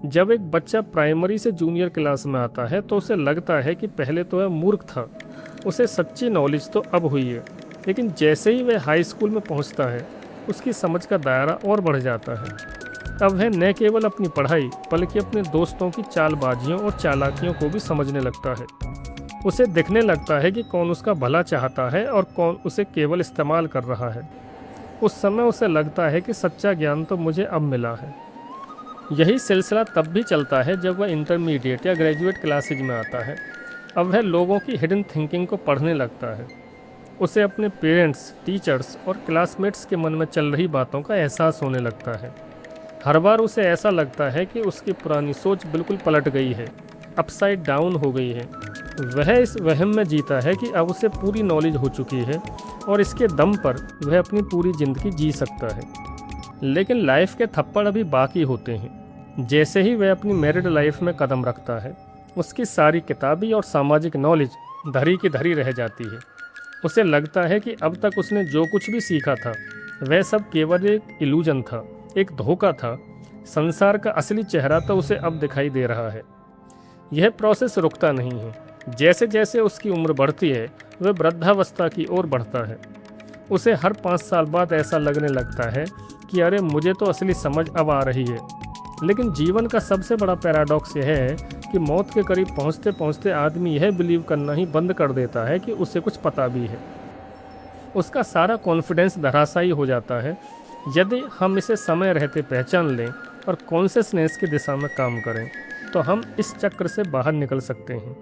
जब एक बच्चा प्राइमरी से जूनियर क्लास में आता है तो उसे लगता है कि पहले तो वह मूर्ख था, उसे सच्ची नॉलेज तो अब हुई है। लेकिन जैसे ही वह हाई स्कूल में पहुंचता है, उसकी समझ का दायरा और बढ़ जाता है। अब वह न केवल अपनी पढ़ाई बल्कि अपने दोस्तों की चालबाजियों और चालाकियों को भी समझने लगता है। उसे दिखने लगता है कि कौन उसका भला चाहता है और कौन उसे केवल इस्तेमाल कर रहा है। उस समय उसे लगता है कि सच्चा ज्ञान तो मुझे अब मिला है। यही सिलसिला तब भी चलता है जब वह इंटरमीडिएट या ग्रेजुएट क्लासेज में आता है। अब वह लोगों की हिडन थिंकिंग को पढ़ने लगता है। उसे अपने पेरेंट्स, टीचर्स और क्लासमेट्स के मन में चल रही बातों का एहसास होने लगता है। हर बार उसे ऐसा लगता है कि उसकी पुरानी सोच बिल्कुल पलट गई है, अपसाइड डाउन हो गई है। वह इस वहम में जीता है कि अब उसे पूरी नॉलेज हो चुकी है और इसके दम पर वह अपनी पूरी ज़िंदगी जी सकता है। लेकिन लाइफ के थप्पड़ अभी बाकी होते हैं। जैसे ही वह अपनी मैरिड लाइफ में कदम रखता है, उसकी सारी किताबी और सामाजिक नॉलेज धरी की धरी रह जाती है। उसे लगता है कि अब तक उसने जो कुछ भी सीखा था वह सब केवल एक इल्यूजन था, एक धोखा था। संसार का असली चेहरा तो उसे अब दिखाई दे रहा है। यह प्रोसेस रुकता नहीं है। जैसे जैसे उसकी उम्र बढ़ती है, वह वृद्धावस्था की ओर बढ़ता है। उसे हर 5 साल बाद ऐसा लगने लगता है कि अरे मुझे तो असली समझ अब आ रही है। लेकिन जीवन का सबसे बड़ा पैराडॉक्स यह है कि मौत के करीब पहुंचते पहुंचते आदमी यह बिलीव करना ही बंद कर देता है कि उसे कुछ पता भी है। उसका सारा कॉन्फिडेंस धराशायी हो जाता है। यदि हम इसे समय रहते पहचान लें और कॉन्शियसनेस की दिशा में काम करें तो हम इस चक्र से बाहर निकल सकते हैं।